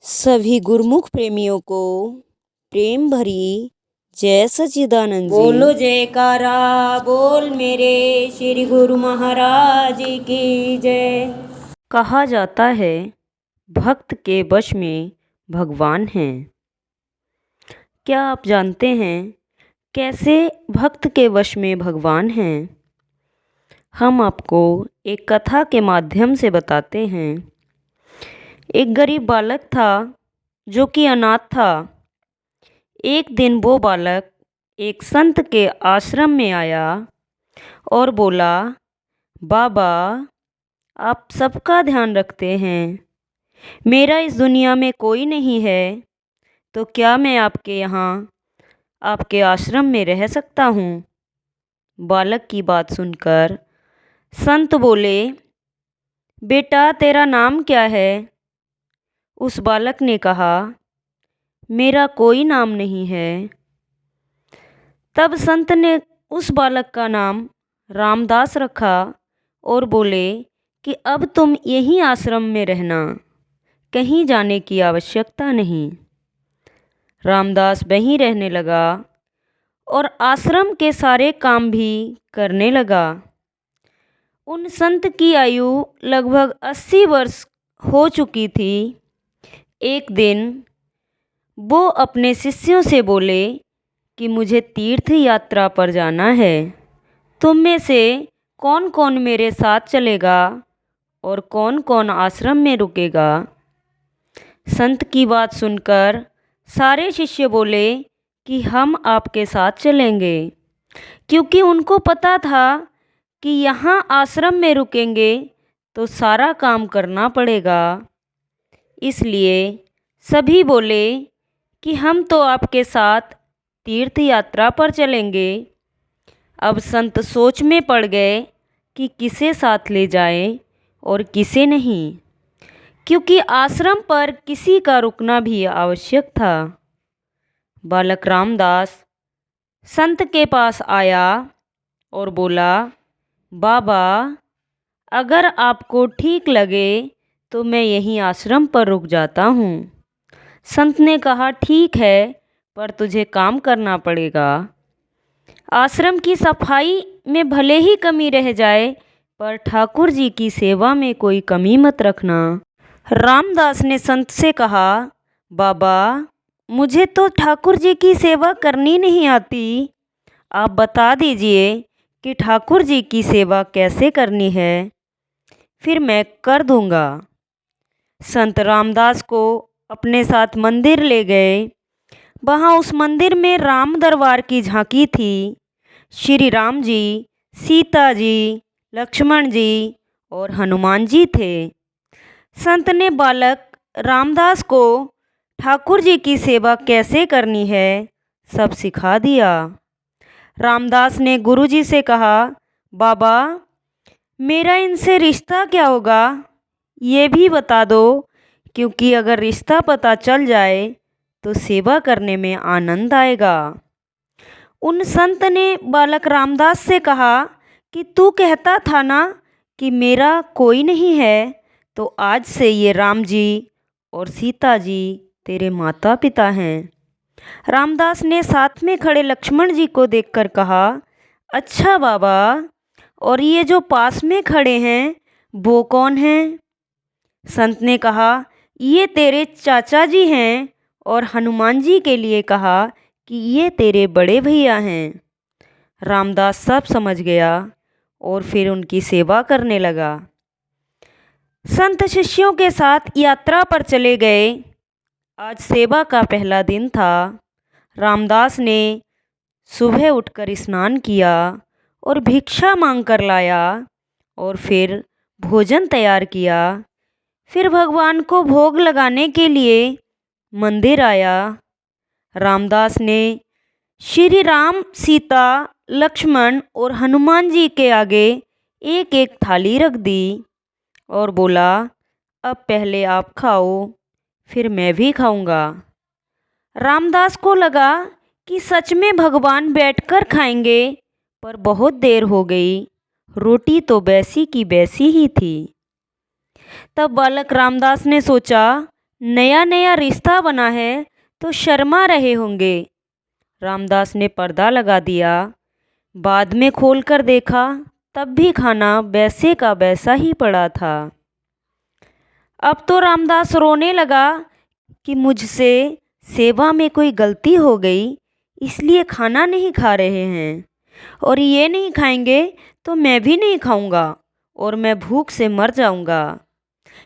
सभी गुरुमुख प्रेमियों को प्रेम भरी जय सच्चिदानंद जी। बोलो जयकारा बोल मेरे श्री गुरु महाराज की जय। कहा जाता है भक्त के वश में भगवान हैं। क्या आप जानते हैं कैसे भक्त के वश में भगवान हैं? हम आपको एक कथा के माध्यम से बताते हैं। एक गरीब बालक था जो कि अनाथ था। एक दिन वो बालक एक संत के आश्रम में आया और बोला, बाबा आप सबका ध्यान रखते हैं, मेरा इस दुनिया में कोई नहीं है, तो क्या मैं आपके यहाँ आपके आश्रम में रह सकता हूँ? बालक की बात सुनकर संत बोले, बेटा तेरा नाम क्या है? उस बालक ने कहा, मेरा कोई नाम नहीं है। तब संत ने उस बालक का नाम रामदास रखा और बोले कि अब तुम यहीं आश्रम में रहना, कहीं जाने की आवश्यकता नहीं। रामदास वहीं रहने लगा और आश्रम के सारे काम भी करने लगा। उन संत की आयु लगभग 80 वर्ष हो चुकी थी। एक दिन वो अपने शिष्यों से बोले कि मुझे तीर्थ यात्रा पर जाना है, तुम में से कौन कौन मेरे साथ चलेगा और कौन कौन आश्रम में रुकेगा? संत की बात सुनकर सारे शिष्य बोले कि हम आपके साथ चलेंगे, क्योंकि उनको पता था कि यहाँ आश्रम में रुकेंगे तो सारा काम करना पड़ेगा। इसलिए सभी बोले कि हम तो आपके साथ तीर्थ यात्रा पर चलेंगे। अब संत सोच में पड़ गए कि किसे साथ ले जाएं और किसे नहीं, क्योंकि आश्रम पर किसी का रुकना भी आवश्यक था। बालक रामदास संत के पास आया और बोला, बाबा अगर आपको ठीक लगे तो मैं यहीं आश्रम पर रुक जाता हूँ। संत ने कहा, ठीक है, पर तुझे काम करना पड़ेगा। आश्रम की सफाई में भले ही कमी रह जाए, पर ठाकुर जी की सेवा में कोई कमी मत रखना। रामदास ने संत से कहा, बाबा मुझे तो ठाकुर जी की सेवा करनी नहीं आती, आप बता दीजिए कि ठाकुर जी की सेवा कैसे करनी है, फिर मैं कर दूंगा। संत रामदास को अपने साथ मंदिर ले गए। वहाँ उस मंदिर में राम दरबार की झांकी थी। श्री राम जी, सीता जी, लक्ष्मण जी और हनुमान जी थे। संत ने बालक रामदास को ठाकुर जी की सेवा कैसे करनी है सब सिखा दिया। रामदास ने गुरु जी से कहा, बाबा मेरा इनसे रिश्ता क्या होगा, ये भी बता दो, क्योंकि अगर रिश्ता पता चल जाए तो सेवा करने में आनंद आएगा। उन संत ने बालक रामदास से कहा कि तू कहता था ना कि मेरा कोई नहीं है, तो आज से ये राम जी और सीता जी तेरे माता पिता हैं। रामदास ने साथ में खड़े लक्ष्मण जी को देखकर कहा, अच्छा बाबा, और ये जो पास में खड़े हैं वो कौन हैं? संत ने कहा, ये तेरे चाचा जी हैं, और हनुमान जी के लिए कहा कि ये तेरे बड़े भैया हैं। रामदास सब समझ गया और फिर उनकी सेवा करने लगा। संत शिष्यों के साथ यात्रा पर चले गए। आज सेवा का पहला दिन था। रामदास ने सुबह उठकर स्नान किया और भिक्षा मांग कर लाया और फिर भोजन तैयार किया। फिर भगवान को भोग लगाने के लिए मंदिर आया। रामदास ने श्री राम, सीता, लक्ष्मण और हनुमान जी के आगे एक एक थाली रख दी और बोला, अब पहले आप खाओ, फिर मैं भी खाऊंगा। रामदास को लगा कि सच में भगवान बैठकर खाएंगे, पर बहुत देर हो गई, रोटी तो वैसी की वैसी ही थी। तब बालक रामदास ने सोचा, नया नया रिश्ता बना है तो शर्मा रहे होंगे। रामदास ने पर्दा लगा दिया। बाद में खोलकर देखा तब भी खाना वैसे का वैसा ही पड़ा था। अब तो रामदास रोने लगा कि मुझसे सेवा में कोई गलती हो गई, इसलिए खाना नहीं खा रहे हैं, और ये नहीं खाएंगे तो मैं भी नहीं खाऊंगा और मैं भूख से मर जाऊंगा।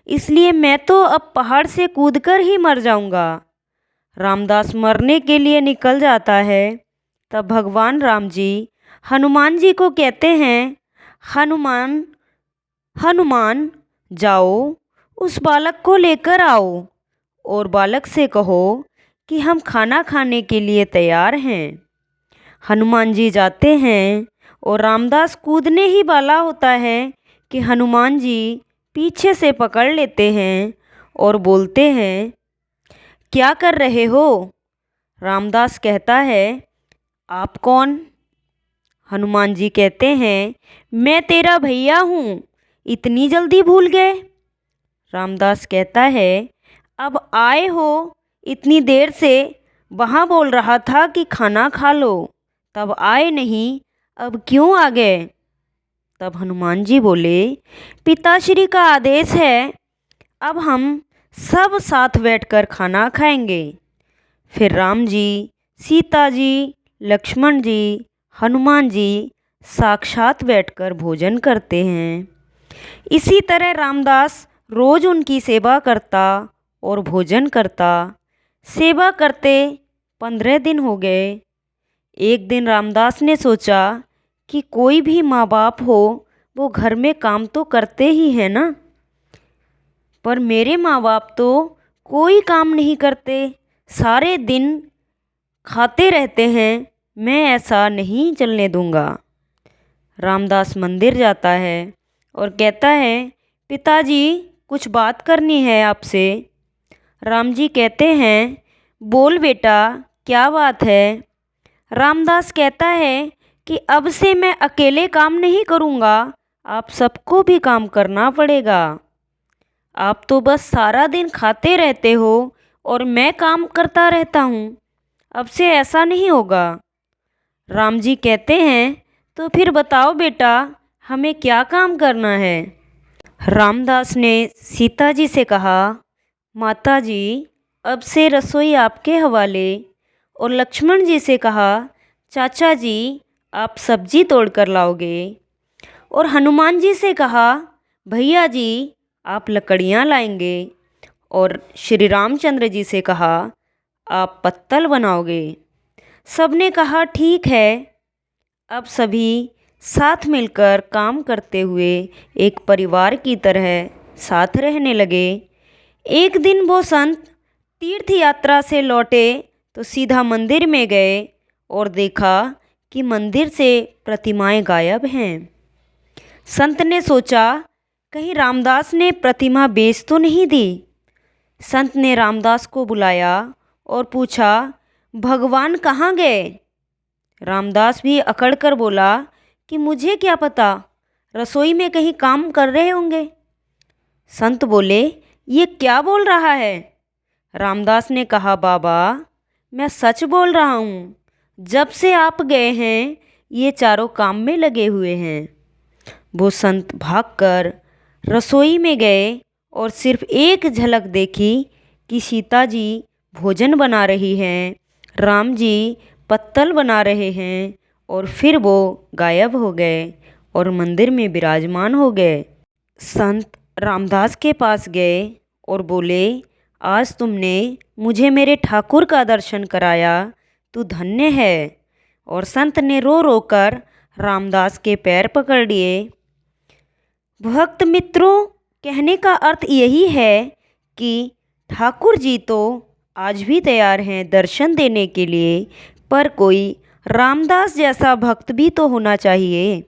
इसलिए मैं तो अब पहाड़ से कूदकर ही मर जाऊंगा। रामदास मरने के लिए निकल जाता है। तब भगवान राम जी हनुमान जी को कहते हैं, हनुमान हनुमान जाओ उस बालक को लेकर आओ और बालक से कहो कि हम खाना खाने के लिए तैयार हैं। हनुमान जी जाते हैं और रामदास कूदने ही वाला होता है कि हनुमान जी पीछे से पकड़ लेते हैं और बोलते हैं, क्या कर रहे हो? रामदास कहता है, आप कौन? हनुमान जी कहते हैं, मैं तेरा भैया हूँ, इतनी जल्दी भूल गए? रामदास कहता है, अब आए हो, इतनी देर से वहाँ बोल रहा था कि खाना खा लो, तब आए नहीं, अब क्यों आ गए? तब हनुमान जी बोले, पिताश्री का आदेश है, अब हम सब साथ बैठकर खाना खाएंगे। फिर राम जी, सीता जी, लक्ष्मण जी, हनुमान जी साक्षात बैठकर भोजन करते हैं। इसी तरह रामदास रोज उनकी सेवा करता और भोजन करता। सेवा करते 15 दिन हो गए। एक दिन रामदास ने सोचा कि कोई भी माँ बाप हो वो घर में काम तो करते ही हैं ना, पर मेरे माँ बाप तो कोई काम नहीं करते, सारे दिन खाते रहते हैं, मैं ऐसा नहीं चलने दूंगा। रामदास मंदिर जाता है और कहता है, पिताजी कुछ बात करनी है आपसे। राम जी कहते हैं, बोल बेटा, क्या बात है? रामदास कहता है कि अब से मैं अकेले काम नहीं करूँगा, आप सबको भी काम करना पड़ेगा। आप तो बस सारा दिन खाते रहते हो और मैं काम करता रहता हूँ, अब से ऐसा नहीं होगा। राम जी कहते हैं, तो फिर बताओ बेटा, हमें क्या काम करना है? रामदास ने सीता जी से कहा, माता जी, अब से रसोई आपके हवाले। और लक्ष्मण जी से कहा, चाचा जी, आप सब्जी तोड़ कर लाओगे। और हनुमान जी से कहा, भैया जी, आप लकड़ियाँ लाएंगे। और श्री रामचंद्र जी से कहा, आप पत्तल बनाओगे। सबने कहा, ठीक है। अब सभी साथ मिलकर काम करते हुए एक परिवार की तरह साथ रहने लगे। एक दिन वो संत तीर्थ यात्रा से लौटे तो सीधा मंदिर में गए और देखा कि मंदिर से प्रतिमाएं गायब हैं। संत ने सोचा, कहीं रामदास ने प्रतिमा बेच तो नहीं दी। संत ने रामदास को बुलाया और पूछा, भगवान कहाँ गए? रामदास भी अकड़ कर बोला कि मुझे क्या पता, रसोई में कहीं काम कर रहे होंगे। संत बोले, ये क्या बोल रहा है? रामदास ने कहा, बाबा, मैं सच बोल रहा हूँ, जब से आप गए हैं ये चारों काम में लगे हुए हैं। वो संत भागकर रसोई में गए और सिर्फ एक झलक देखी कि सीता जी भोजन बना रही हैं, राम जी पत्तल बना रहे हैं, और फिर वो गायब हो गए और मंदिर में विराजमान हो गए। संत रामदास के पास गए और बोले, आज तुमने मुझे मेरे ठाकुर का दर्शन कराया, तू धन्य है। और संत ने रो रो कर रामदास के पैर पकड़ लिए। भक्त मित्रों, कहने का अर्थ यही है कि ठाकुर जी तो आज भी तैयार हैं दर्शन देने के लिए, पर कोई रामदास जैसा भक्त भी तो होना चाहिए।